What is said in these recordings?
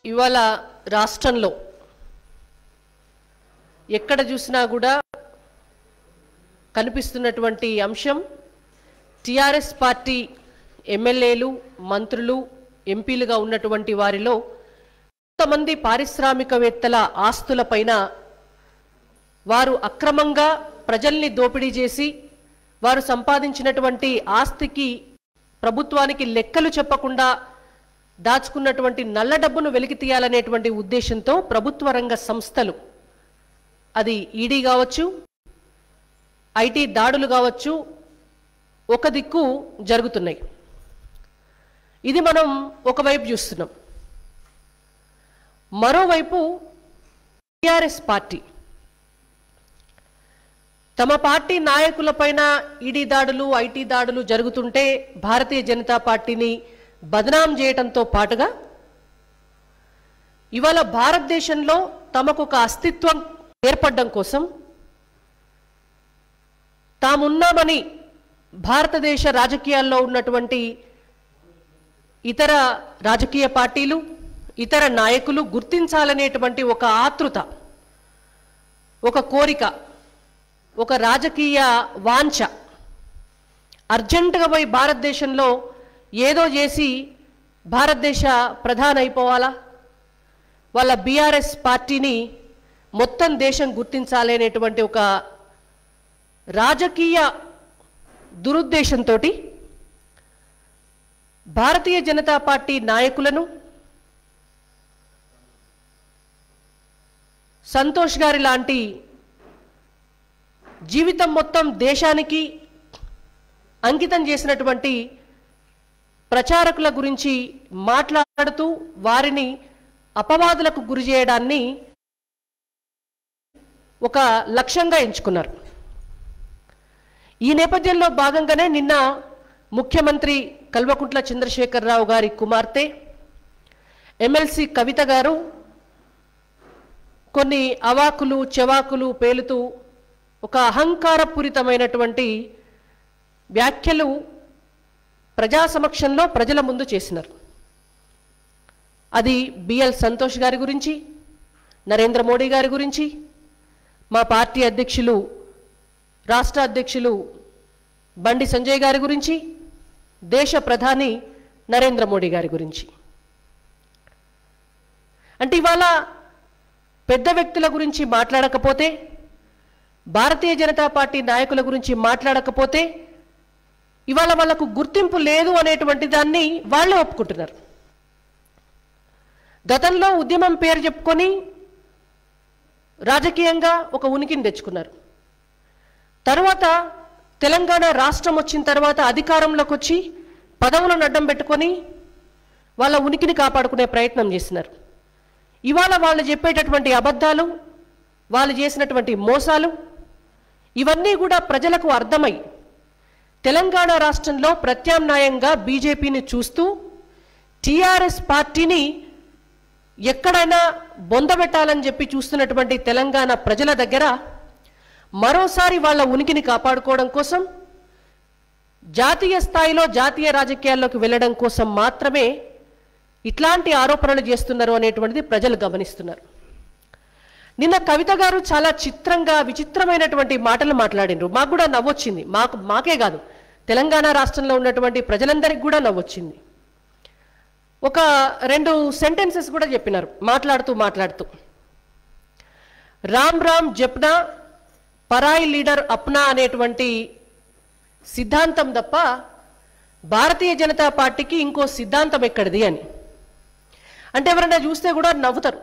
ఇవాళ రాష్ట్రంలో ఎక్కడ చూసినా కూడా కనిపిస్తున్నటువంటి అంశం టిఆర్ఎస్ పార్టీ ఎమ్మెల్యేలు మంత్రులు ఎంపీలుగా ఉన్నటువంటి వారిలో కొంతమంది పారిశ్రామికవేత్తల ఆస్తులపైన వారు అక్రమంగా ప్రజల్ని దోపిడీ చేసి వారు సంపాదించినటువంటి ఆస్తికి ప్రభుత్వానికి లెక్కలు చెప్పకుండా దాచుకున్నటువంటి నల్ల డబ్బును వెలికి తీయాలనేటువంటి ఉద్దేశంతో ప్రభుత్వ రంగ సంస్థలు అది ఈడీ కావచ్చు ఐటీ దాడులు కావచ్చు ఒక దిక్కు జరుగుతున్నాయి. ఇది మనం ఒకవైపు చూస్తున్నాం. మరోవైపు టిఆర్ఎస్ పార్టీ తమ పార్టీ నాయకులపైన ఈడీ దాడులు ఐటీ దాడులు జరుగుతుంటే భారతీయ జనతా పార్టీని బదనాం చేయడంతో పాటుగా ఇవాళ భారతదేశంలో తమకు ఒక అస్తిత్వం ఏర్పడడం కోసం తామున్నామని భారతదేశ రాజకీయాల్లో ఉన్నటువంటి ఇతర రాజకీయ పార్టీలు ఇతర నాయకులు గుర్తించాలనేటువంటి ఒక ఆతృత, ఒక కోరిక, ఒక రాజకీయ వాంఛ అర్జెంటుగా పోయి భారతదేశంలో ఏదో చేసి భారతదేశ ప్రధాని అయిపోవాలా, వాళ్ళ బీఆర్ఎస్ పార్టీని మొత్తం దేశం గుర్తించాలి అనేటువంటి ఒక రాజకీయ దురుద్దేశంతో భారతీయ జనతా పార్టీ నాయకులను సంతోష్ గారి లాంటి జీవితం మొత్తం దేశానికి అంకితం చేసినటువంటి ప్రచారకుల గురించి మాట్లాడుతూ వారిని అపవాదులకు గురి చేయడాన్ని ఒక లక్ష్యంగా ఎంచుకున్నారు. ఈ నేపథ్యంలో భాగంగానే నిన్న ముఖ్యమంత్రి కల్వకుంట్ల చంద్రశేఖరరావు గారి కుమార్తె ఎమ్మెల్సీ కవిత గారు కొన్ని అవాకులు చెవాకులు పేలుతూ ఒక అహంకారపూరితమైనటువంటి వ్యాఖ్యలు ప్రజా సమక్షంలో ప్రజల ముందు చేసినారు. అది బిఎల్ సంతోష్ గారి గురించి, నరేంద్ర మోడీ గారి గురించి, మా పార్టీ అధ్యక్షులు రాష్ట్ర అధ్యక్షులు బండి సంజయ్ గారి గురించి, దేశ ప్రధాని నరేంద్ర మోడీ గారి గురించి. అంటే ఇవాళ పెద్ద వ్యక్తుల గురించి మాట్లాడకపోతే, భారతీయ జనతా పార్టీ నాయకుల గురించి మాట్లాడకపోతే ఇవాళ వాళ్ళకు గుర్తింపు లేదు అనేటువంటి దాన్ని వాళ్ళే ఒప్పుకుంటున్నారు. గతంలో ఉద్యమం పేరు చెప్పుకొని రాజకీయంగా ఒక ఉనికిని తెచ్చుకున్నారు. తర్వాత తెలంగాణ రాష్ట్రం వచ్చిన తర్వాత అధికారంలోకి వచ్చి పదవులను అడ్డం పెట్టుకొని వాళ్ళ ఉనికిని కాపాడుకునే ప్రయత్నం చేస్తున్నారు. ఇవాళ వాళ్ళు చెప్పేటటువంటి అబద్ధాలు, వాళ్ళు చేసినటువంటి మోసాలు ఇవన్నీ కూడా ప్రజలకు అర్థమై తెలంగాణ రాష్ట్రంలో ప్రత్యామ్నాయంగా బీజేపీని చూస్తూ టిఆర్ఎస్ పార్టీని ఎక్కడైనా బొందబెట్టాలని చెప్పి చూస్తున్నటువంటి తెలంగాణ ప్రజల దగ్గర మరోసారి వాళ్ళ ఉనికిని కాపాడుకోవడం కోసం జాతీయ స్థాయిలో జాతీయ రాజకీయాల్లోకి వెళ్ళడం కోసం మాత్రమే ఇట్లాంటి ఆరోపణలు చేస్తున్నారు అనేటువంటిది ప్రజలు గమనిస్తున్నారు. నిన్న కవిత గారు చాలా చిత్రంగా విచిత్రమైనటువంటి మాటలు మాట్లాడినారు. మాకు కూడా నవ్వొచ్చింది. మాకే కాదు, తెలంగాణ రాష్ట్రంలో ఉన్నటువంటి ప్రజలందరికీ కూడా నవ్వొచ్చింది. ఒక 2 సెంటెన్సెస్ కూడా చెప్పినారు మాట్లాడుతూ రామ్ రామ్ జప్నా పరాయి లీడర్ అప్నా అనేటువంటి సిద్ధాంతం తప్ప భారతీయ జనతా పార్టీకి ఇంకో సిద్ధాంతం ఎక్కడిది అని. అంటే ఎవరైనా చూస్తే కూడా నవ్వుతారు.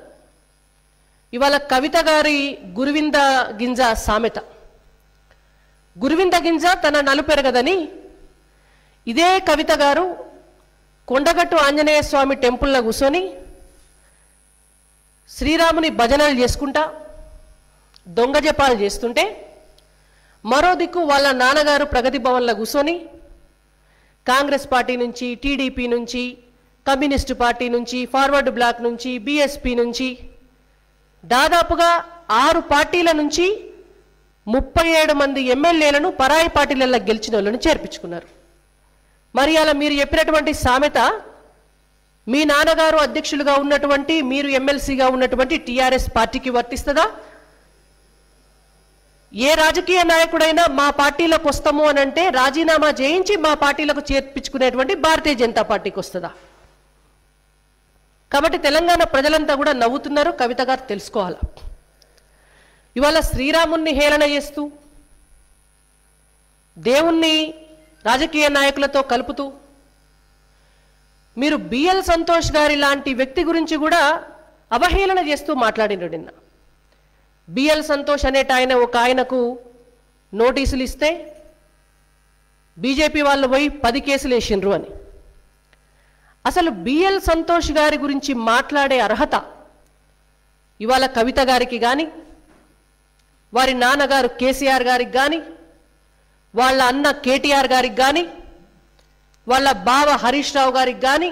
ఇవాళ కవిత గారి గురువింద గింజ సామెత, గురువింద గింజ తన నలుపెరగదని ఇదే కవిత గారు కొండగట్టు ఆంజనేయ స్వామి టెంపుల్లో కూర్చొని శ్రీరాముని భజనలు చేసుకుంటా దొంగ జపాలు చేస్తుంటే మరో దిక్కు వాళ్ళ నాన్నగారు ప్రగతి భవన్లో కూర్చొని కాంగ్రెస్ పార్టీ నుంచి, టీడీపీ నుంచి, కమ్యూనిస్టు పార్టీ నుంచి, ఫార్వర్డ్ బ్లాక్ నుంచి, బీఎస్పీ నుంచి దాదాపుగా 6 పార్టీల నుంచి 37 మంది ఎమ్మెల్యేలను పరాయి పార్టీలలో గెలిచిన వాళ్ళను చేర్పించుకున్నారు. మరి అలా మీరు చెప్పినటువంటి సామెత మీ నాన్నగారు అధ్యక్షులుగా ఉన్నటువంటి, మీరు ఎమ్మెల్సీగా ఉన్నటువంటి టీఆర్ఎస్ పార్టీకి వర్తిస్తుందా? ఏ రాజకీయ నాయకుడైనా మా పార్టీలోకి వస్తాము అని అంటే రాజీనామా చేయించి మా పార్టీలకు చేర్పించుకునేటువంటి భారతీయ జనతా పార్టీకి వస్తుందా? కాబట్టి తెలంగాణ ప్రజలంతా కూడా నవ్వుతున్నారు. కవిత గారు తెలుసుకోవాలి. ఇవాళ శ్రీరాముణ్ణి హేళన చేస్తూ, దేవుణ్ణి రాజకీయ నాయకులతో కలుపుతూ, మీరు బిఎల్ సంతోష్ గారి లాంటి వ్యక్తి గురించి కూడా అవహేళన చేస్తూ మాట్లాడినాడు నిన్న. బిఎల్ సంతోష్ అనేట ఒక ఆయనకు నోటీసులు ఇస్తే బీజేపీ వాళ్ళు పోయి 10 కేసులు వేసిండ్రు అని. అసలు బిఎల్ సంతోష్ గారి గురించి మాట్లాడే అర్హత ఇవాళ కవిత గారికి కానీ, వారి నాన్నగారు కేసీఆర్ గారికి కానీ, వాళ్ళ అన్న కేటీఆర్ గారికి కానీ, వాళ్ళ బావ హరీష్ రావు గారికి కానీ,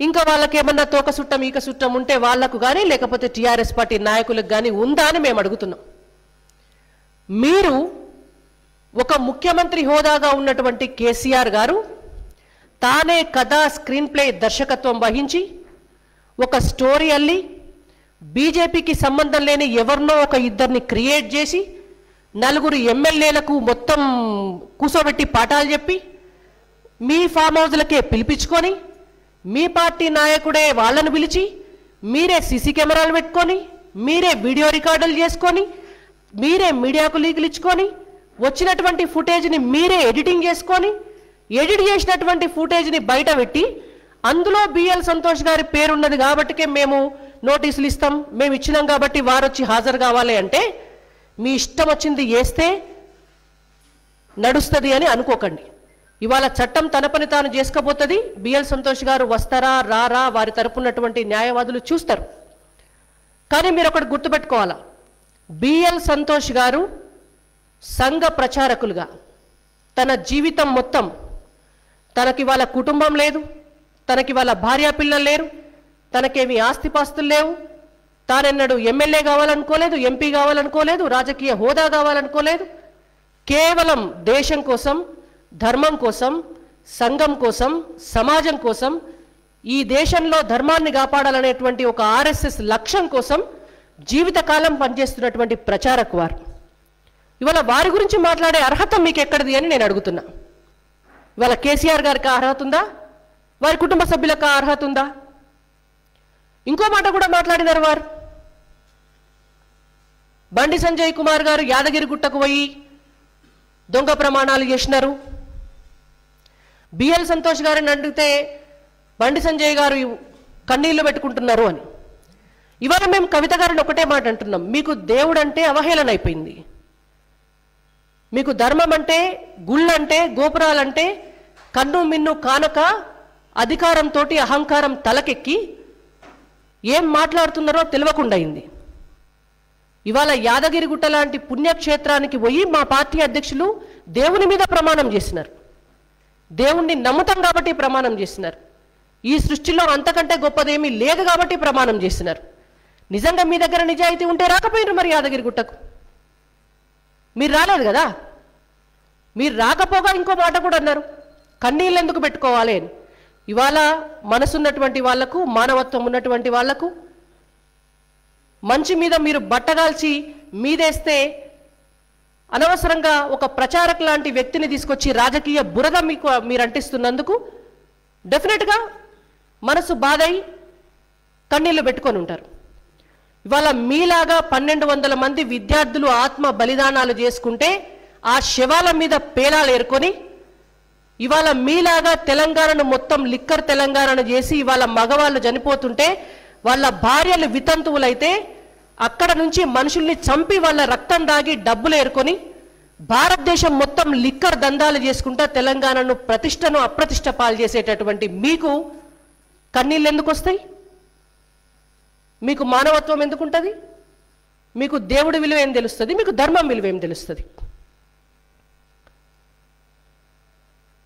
ఇంకా వాళ్ళకేమన్నా తోక సుట్టం ఈక సుట్టం ఉంటే వాళ్లకు కానీ, లేకపోతే టీఆర్ఎస్ పార్టీ నాయకులకు కానీ ఉందా అని మేము అడుగుతున్నాం. మీరు ఒక ముఖ్యమంత్రి హోదాగా ఉన్నటువంటి కేసీఆర్ గారు తానే కథ, స్క్రీన్ ప్లే దర్శకత్వం వహించి ఒక స్టోరీ అల్లి బీజేపీకి సంబంధం లేని ఎవరినో ఒక ఇద్దరిని క్రియేట్ చేసి 4 ఎమ్మెల్యేలకు మొత్తం కూసోబెట్టి పాఠాలు చెప్పి మీ ఫామ్ హౌస్లకే పిలిపించుకొని మీ పార్టీ నాయకుడే వాళ్ళను పిలిచి మీరే సీసీ కెమెరాలు పెట్టుకొని మీరే వీడియో రికార్డులు చేసుకొని మీరే మీడియాకు లీకులు ఇచ్చుకొని వచ్చినటువంటి ఫుటేజ్ని మీరే ఎడిటింగ్ చేసుకొని ఎడిట్ చేసినటువంటి ఫుటేజ్ని బయట పెట్టి అందులో బిఎల్ సంతోష్ గారి పేరున్నది కాబట్టికే మేము నోటీసులు ఇస్తాం, మేము ఇచ్చినాం కాబట్టి వారు వచ్చి హాజరు కావాలి అంటే మీ ఇష్టం వచ్చింది చేస్తే నడుస్తుంది అని అనుకోకండి. ఇవాళ చట్టం తన పని తాను చేసుకపోతుంది. బిఎల్ సంతోష్ గారు వస్తారా రారా వారి తరపునటువంటి న్యాయవాదులు చూస్తారు. కానీ మీరు ఒకటి గుర్తుపెట్టుకోవాలా, బిఎల్ సంతోష్ గారు సంఘ ప్రచారకులుగా తన జీవితం మొత్తం తనకి వాళ్ళ కుటుంబం లేదు, తనకి వాళ్ళ భార్యా పిల్లలు లేరు, తనకేమి ఆస్తిపాస్తులు లేవు, తానెన్నడూ ఎమ్మెల్యే కావాలనుకోలేదు, ఎంపీ కావాలనుకోలేదు, రాజకీయ హోదా కావాలనుకోలేదు. కేవలం దేశం కోసం, ధర్మం కోసం, సంఘం కోసం, సమాజం కోసం, ఈ దేశంలో ధర్మాన్ని కాపాడాలనేటువంటి ఒక ఆర్ఎస్ఎస్ లక్ష్యం కోసం జీవితకాలం పనిచేస్తున్నటువంటి ప్రచారక్ వారు. ఇవాళ వారి గురించి మాట్లాడే అర్హత మీకు ఎక్కడిది అని నేను అడుగుతున్నా. ఇవాళ కేసీఆర్ గారికి అర్హత ఉందా? వారి కుటుంబ సభ్యులకు అర్హత ఉందా? ఇంకో మాట కూడా మాట్లాడినారు వారు. బండి సంజయ్ కుమార్ గారు యాదగిరి గుట్టకు పోయి దొంగ ప్రమాణాలు చేసినారు. బిఎల్ సంతోష్ గారిని అడిగితే బండి సంజయ్ గారు కన్నీళ్లు పెట్టుకుంటున్నారు అని. ఇవాళ మేము కవిత గారిని ఒకటే మాట అంటున్నాం, మీకు దేవుడు అంటే అవహేళన అయిపోయింది. మీకు ధర్మం అంటే, గుళ్ళంటే, గోపురాలంటే కన్ను మిన్ను కానక అధికారంతో అహంకారం తలకెక్కి ఏం మాట్లాడుతున్నారో తెలియకుండా అయింది. ఇవాళ యాదగిరిగుట్ట లాంటి పుణ్యక్షేత్రానికి పోయి మా పార్టీ అధ్యక్షులు దేవుని మీద ప్రమాణం చేసినారు. దేవుణ్ణి నమ్ముతాం కాబట్టి ప్రమాణం చేసినారు. ఈ సృష్టిలో అంతకంటే గొప్పదేమీ లేదు కాబట్టి ప్రమాణం చేసినారు. నిజంగా మీ దగ్గర నిజాయితీ ఉంటే రాకపోయినారు మరి యాదగిరిగుట్టకు. మీరు రాలేదు కదా. మీరు రాకపోగా ఇంకో మాట కూడా అన్నారు, కన్నీళ్ళు ఎందుకు పెట్టుకోవాలి అని. ఇవాళ మనసున్నటువంటి వాళ్లకు, మానవత్వం ఉన్నటువంటి వాళ్లకు మంచి మీద మీరు బట్టగాల్చి మీదేస్తే అనవసరంగా ఒక ప్రచారక్ లాంటి వ్యక్తిని తీసుకొచ్చి రాజకీయ బురద మీరు అంటిస్తున్నందుకు డెఫినెట్గా మనసు బాధై కన్నీళ్లు పెట్టుకొని ఉంటారు. ఇవాళ మీలాగా 1200 మంది విద్యార్థులు ఆత్మ బలిదానాలు చేసుకుంటే ఆ శవాల మీద పేలాలు ఏరుకొని ఇవాళ మీలాగా తెలంగాణను మొత్తం లిక్కర్ తెలంగాణను చేసి ఇవాళ మగవాళ్ళు చనిపోతుంటే వాళ్ళ భార్యలు వితంతువులైతే అక్కడ నుంచి మనుషుల్ని చంపి వాళ్ళ రక్తం దాగి డబ్బులు ఏరుకొని భారతదేశం మొత్తం లిక్కర్ దందాలు చేసుకుంటా తెలంగాణను ప్రతిష్టను అప్రతిష్ట పాలు చేసేటటువంటి మీకు కన్నీళ్ళు ఎందుకు వస్తాయి? మీకు మానవత్వం ఎందుకుంటుంది? మీకు దేవుడి విలువ ఏం తెలుస్తుంది? మీకు ధర్మం విలువ ఏం తెలుస్తుంది?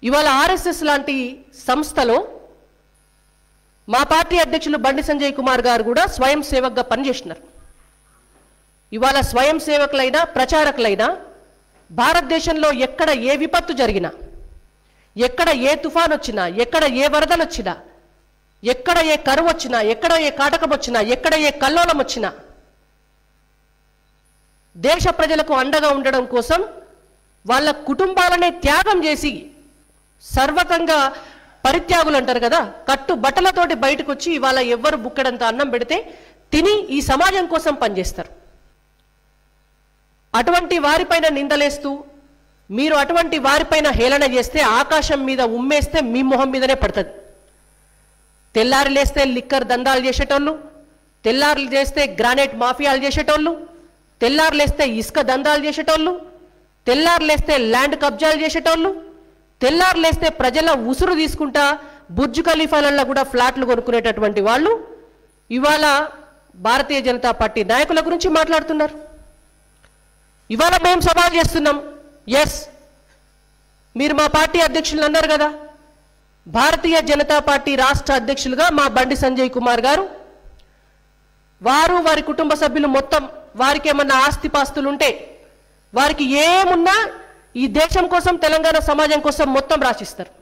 ఇవాళ ఆర్ఎస్ఎస్ లాంటి సంస్థలో మా పార్టీ అధ్యక్షులు బండి సంజయ్ కుమార్ గారు కూడా స్వయం సేవక్గా పనిచేస్తున్నారు. ఇవాళ స్వయం సేవకులైనా ప్రచారకులైనా భారతదేశంలో ఎక్కడ ఏ విపత్తు జరిగినా, ఎక్కడ ఏ తుఫాన్ వచ్చినా, ఎక్కడ ఏ వరదలు వచ్చినా ఎక్కడ ఏ కరువు వచ్చినా, ఎక్కడ ఏ కాటకం వచ్చినా, ఎక్కడ ఏ కల్లోలం వచ్చినా దేశ ప్రజలకు అండగా ఉండడం కోసం వాళ్ళ కుటుంబాలనే త్యాగం చేసి సర్వతంగా పరిత్యాగులు అంటారు కదా, కట్టు బట్టలతోటి బయటకు వచ్చి ఇవాళ ఎవ్వరు బుక్కడంత అన్నం పెడితే తిని ఈ సమాజం కోసం పనిచేస్తారు. అటువంటి వారిపైన నిందలేస్తూ మీరు అటువంటి వారిపైన హేళన చేస్తే ఆకాశం మీద ఉమ్మేస్తే మీ మొహం మీదనే పడుతుంది. తెల్లారి లేస్తే లిక్కర్ దందాలు చేసేటోళ్ళు, తెల్లారి చేస్తే గ్రానైట్ మాఫియాలు చేసేటోళ్ళు, తెల్లారి లేస్తే ఇసుక దందాలు చేసేటోళ్ళు, తెల్లారి లేస్తే ల్యాండ్ కబ్జాలు చేసేటోళ్ళు, తెల్లారి లేస్తే ప్రజల ఉసురు తీసుకుంటా బుర్జ్ ఖలీఫాలలో కూడా ఫ్లాట్లు కొనుక్కునేటటువంటి వాళ్ళు ఇవాళ భారతీయ జనతా పార్టీ నాయకుల గురించి మాట్లాడుతున్నారు. ఇవాళ మేము సవాల్ చేస్తున్నాం. ఎస్, మీరు మా పార్టీ అధ్యక్షులు అన్నారు కదా, భారతీయ జనతా పార్టీ రాష్ట్ర అధ్యక్షులుగా మా బండి సంజయ్ కుమార్ గారు, వారు వారి కుటుంబ సభ్యులు మొత్తం వారికి ఏమన్నా ఆస్తిపాస్తులు ఉంటే వారికి ఏమున్నా ఈ దేశం కోసం, తెలంగాణ సమాజం కోసం మొత్తం రాసిస్తారు.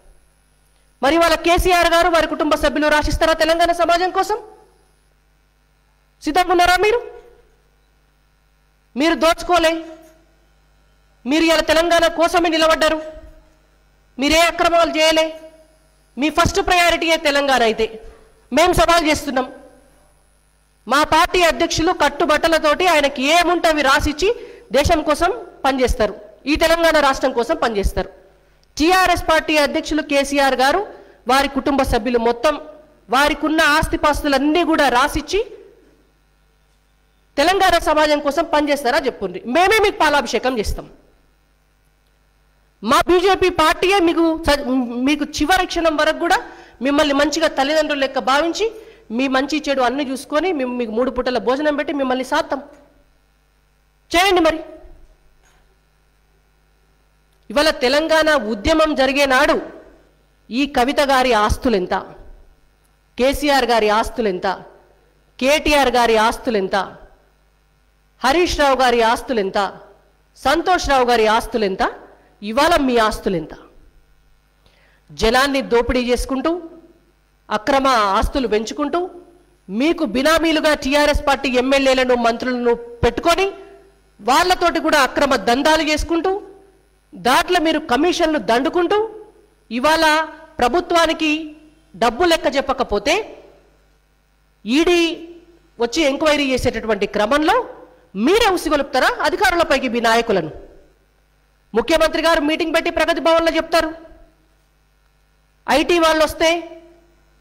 మరి వాళ్ళ కేసీఆర్ గారు వారి కుటుంబ సభ్యులు రాసిస్తారా తెలంగాణ సమాజం కోసం? సిద్ధంగా ఉన్నారా మీరు? మీరు దోచుకోలే, మీరు ఇలా తెలంగాణ కోసమే నిలబడ్డారు, మీరే అక్రమాలు చేయలే, మీ ఫస్ట్ ప్రయారిటీయే తెలంగాణ. అయితే మేము సవాల్ చేస్తున్నాం, మా పార్టీ అధ్యక్షులు కట్టుబట్టలతోటి ఆయనకి ఏముంటే అవి రాసిచ్చి దేశం కోసం పనిచేస్తారు, ఈ తెలంగాణ రాష్ట్రం కోసం పనిచేస్తారు. టీఆర్ఎస్ పార్టీ అధ్యక్షులు కేసీఆర్ గారు వారి కుటుంబ సభ్యులు మొత్తం వారికి ఉన్న ఆస్తిపాస్తులన్నీ కూడా రాసిచ్చి తెలంగాణ సమాజం కోసం పనిచేస్తారా చెప్పుండ్రి, మేమే మీకు పాలాభిషేకం చేస్తాం. మా బీజేపీ పార్టీయే మీకు చివరి క్షణం వరకు కూడా మిమ్మల్ని మంచిగా తల్లిదండ్రులు లెక్క భావించి మీ మంచి చెడు అన్ని చూసుకొని మీకు 3 పూటల భోజనం పెట్టి మిమ్మల్ని సాత్తాం. చేయండి. మరి ఇవాళ తెలంగాణ ఉద్యమం జరిగే నాడు ఈ కవిత గారి ఆస్తులెంత, కేసీఆర్ గారి ఆస్తులెంత, కేటీఆర్ గారి ఆస్తులెంత, హరీష్ రావు గారి ఆస్తులెంత, సంతోష్ రావు గారి ఆస్తులెంత, ఇవాళ మీ ఆస్తులెంత? జనాన్ని దోపిడీ చేసుకుంటూ అక్రమ ఆస్తులు పెంచుకుంటూ మీకు బినామీలుగా టీఆర్ఎస్ పార్టీ ఎమ్మెల్యేలను మంత్రులను పెట్టుకొని వాళ్ళతోటి కూడా అక్రమ దందాలు చేసుకుంటూ దాంట్లో మీరు కమిషన్లు దండుకుంటూ ఇవాళ ప్రభుత్వానికి డబ్బు లెక్క చెప్పకపోతే ఈడీ వచ్చి ఎంక్వైరీ చేసేటటువంటి క్రమంలో మీరే ఉసిగొలుపుతారా అధికారులపైకి మీ నాయకులను? ముఖ్యమంత్రి గారు మీటింగ్ పెట్టి ప్రగతి భవన్లో చెప్తారు, ఐటీ వాళ్ళు వస్తే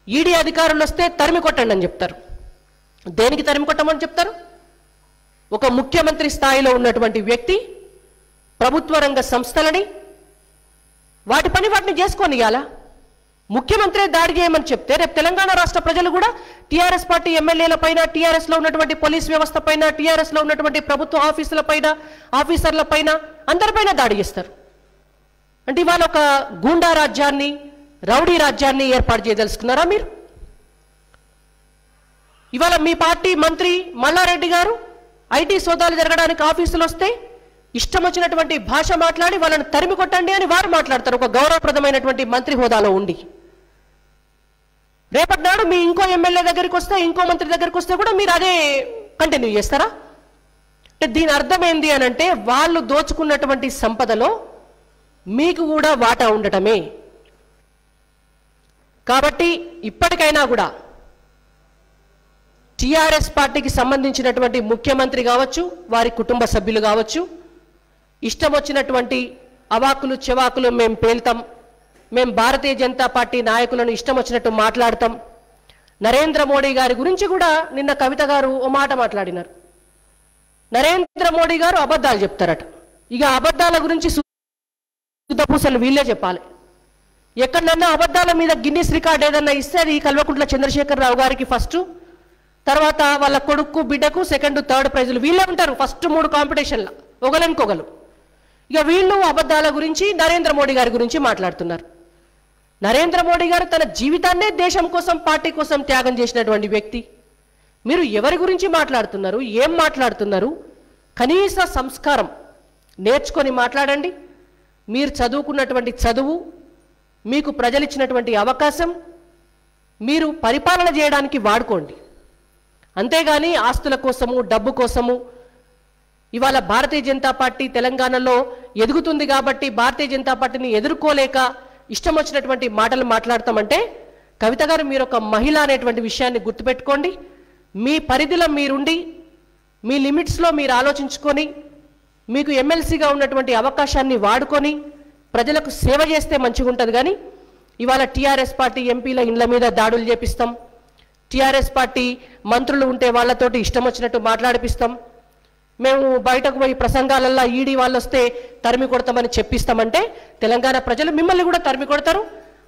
ఈడీ అధికారులు వస్తే తరిమి కొట్టండి అని చెప్తారు. దేనికి తరిమి కొట్టమని చెప్తారు? ఒక ముఖ్యమంత్రి స్థాయిలో ఉన్నటువంటి వ్యక్తి ప్రభుత్వ రంగ సంస్థలని వాటి పని వాటిని చేసుకొని ఇవ్వాలా? ముఖ్యమంత్రి దాడి చేయమని చెప్తే రేపు తెలంగాణ రాష్ట్ర ప్రజలు కూడా టీఆర్ఎస్ పార్టీ ఎమ్మెల్యేల పైన, టీఆర్ఎస్ లో ఉన్నటువంటి పోలీస్ వ్యవస్థ పైన, టీఆర్ఎస్ లో ఉన్నటువంటి ప్రభుత్వ ఆఫీసుల పైన, ఆఫీసర్ల పైన, అందరిపైన దాడి చేస్తారు. అంటే ఇవాళ ఒక గూండా రాజ్యాన్ని, రౌడీ రాజ్యాన్ని ఏర్పాటు చేయదలుచుకున్నారా మీరు? ఇవాళ మీ పార్టీ మంత్రి మల్లారెడ్డి గారు ఐటీ సోదాలు జరగడానికి ఆఫీసులు వస్తే ఇష్టం వచ్చినటువంటి భాష మాట్లాడి వాళ్ళని తరిమి కొట్టండి అని వారు మాట్లాడతారు, ఒక గౌరవప్రదమైనటువంటి మంత్రి హోదాలో ఉండి. రేపటి నాడు మీ ఇంకో ఎమ్మెల్యే దగ్గరికి వస్తే, ఇంకో మంత్రి దగ్గరికి వస్తే కూడా మీరు అదే కంటిన్యూ చేస్తారా? అంటే దీని అర్థం ఏంది అని అంటే వాళ్ళు దోచుకున్నటువంటి సంపదలో మీకు కూడా వాటా ఉండటమే. కాబట్టి ఇప్పటికైనా కూడా టీఆర్ఎస్ పార్టీకి సంబంధించినటువంటి ముఖ్యమంత్రి కావచ్చు, వారి కుటుంబ సభ్యులు కావచ్చు, ఇష్టం వచ్చినటువంటి అవాకులు చెవాకులు మేము పేల్తాం, మేము భారతీయ జనతా పార్టీ నాయకులను ఇష్టం వచ్చినట్టు మాట్లాడతాం. నరేంద్ర మోడీ గారి గురించి కూడా నిన్న కవిత గారు ఓ మాట మాట్లాడినారు. నరేంద్ర మోడీ గారు అబద్ధాలు చెప్తారట. ఇక అబద్ధాల గురించి శుద్ధపూసలు వీళ్ళే చెప్పాలి. ఎక్కడన్నా అబద్ధాల మీద గిన్నిస్ రికార్డ్ ఏదన్నా ఇస్తే అది కల్వకుంట్ల చంద్రశేఖరరావు గారికి ఫస్ట్, తర్వాత వాళ్ళ కొడుకు బిడ్డకు సెకండ్ థర్డ్ ప్రైజులు వీళ్ళే ఉంటారు ఫస్ట్ 3 కాంపిటీషన్ల ఒకలనుకోగలు. ఇక వీళ్ళు అబద్ధాల గురించి నరేంద్ర మోడీ గారి గురించి మాట్లాడుతున్నారు. నరేంద్ర మోడీ గారు తన జీవితాన్నే దేశం కోసం, పార్టీ కోసం త్యాగం చేసినటువంటి వ్యక్తి. మీరు ఎవరి గురించి మాట్లాడుతున్నారు, ఏం మాట్లాడుతున్నారు? కనీస సంస్కారం నేర్చుకొని మాట్లాడండి. మీరు చదువుకున్నటువంటి చదువు, మీకు ప్రజలిచ్చినటువంటి అవకాశం, మీరు పరిపాలన చేయడానికి వాడుకోండి. అంతేగాని ఆస్తుల కోసము, డబ్బు కోసము ఇవాళ భారతీయ జనతా పార్టీ తెలంగాణలో ఎదుగుతుంది కాబట్టి భారతీయ జనతా పార్టీని ఎదుర్కోలేక ఇష్టం వచ్చినటువంటి మాటలు మాట్లాడతామంటే, కవిత గారు మీరు ఒక మహిళ అనేటువంటి విషయాన్ని గుర్తుపెట్టుకోండి. మీ పరిధిలో మీరుండి మీ లిమిట్స్లో మీరు ఆలోచించుకొని మీకు ఎమ్మెల్సీగా ఉన్నటువంటి అవకాశాన్ని వాడుకొని ప్రజలకు సేవ చేస్తే మంచిగా ఉంటుంది. కానీ ఇవాళ టీఆర్ఎస్ పార్టీ ఎంపీల ఇండ్ల మీద దాడులు చేపిస్తాం, టీఆర్ఎస్ పార్టీ మంత్రులు ఉంటే వాళ్ళతోటి ఇష్టం వచ్చినట్టు మాట్లాడిపిస్తాం, మేము బయటకు పోయి ప్రసంగాలల్లో ఈడీ వాళ్ళు వస్తే తరిమి కొడతామని చెప్పిస్తామంటే తెలంగాణ ప్రజలు మిమ్మల్ని కూడా తరిమి కొడతారు.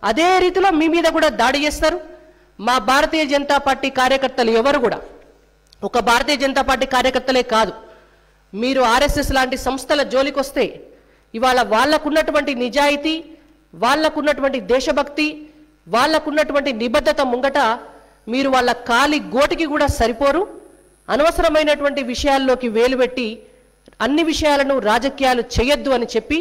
అదే రీతిలో మీ మీద కూడా దాడి చేస్తారు. మా భారతీయ జనతా పార్టీ కార్యకర్తలు ఎవరు కూడా ఒక భారతీయ జనతా పార్టీ కార్యకర్తలే కాదు, మీరు ఆర్ఎస్ఎస్ లాంటి సంస్థల జోలికి వస్తే ఇవాళ వాళ్ళకున్నటువంటి నిజాయితీ, వాళ్ళకున్నటువంటి దేశభక్తి, వాళ్ళకున్నటువంటి నిబద్ధత ముంగట మీరు వాళ్ళ కాలి గోటికి కూడా సరిపోరు. అనవసరమైనటువంటి విషయాల్లోకి వేలు పెట్టి అన్ని విషయాలను రాజకీయాలు చేయొద్దు అని చెప్పి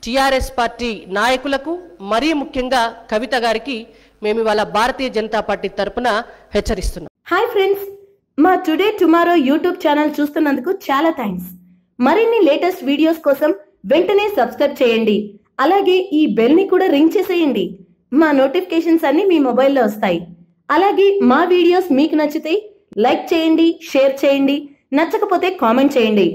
టీఆర్ఎస్ పార్టీ నాయకులకు మరీ ముఖ్యంగా కవిత గారికి మేము ఇవాళ భారతీయ జనతా పార్టీ తరపున హెచ్చరిస్తున్నాం. హాయ్ ఫ్రెండ్స్, మా టుడే టుమారో యూట్యూబ్ ఛానల్ చూస్తున్నందుకు చాలా థ్యాంక్స్. మరిన్ని లేటెస్ట్ వీడియోస్ కోసం వెంటనే సబ్స్క్రైబ్ చేయండి. అలాగే ఈ బెల్ ని కూడా రింగ్ చేసేయండి. మా నోటిఫికేషన్స్ అన్ని మీ మొబైల్లో వస్తాయి. అలాగే మా వీడియోస్ మీకు నచ్చితే లైక్ చేయండి, షేర్ చేయండి, నచ్చకపోతే కామెంట్ చేయండి.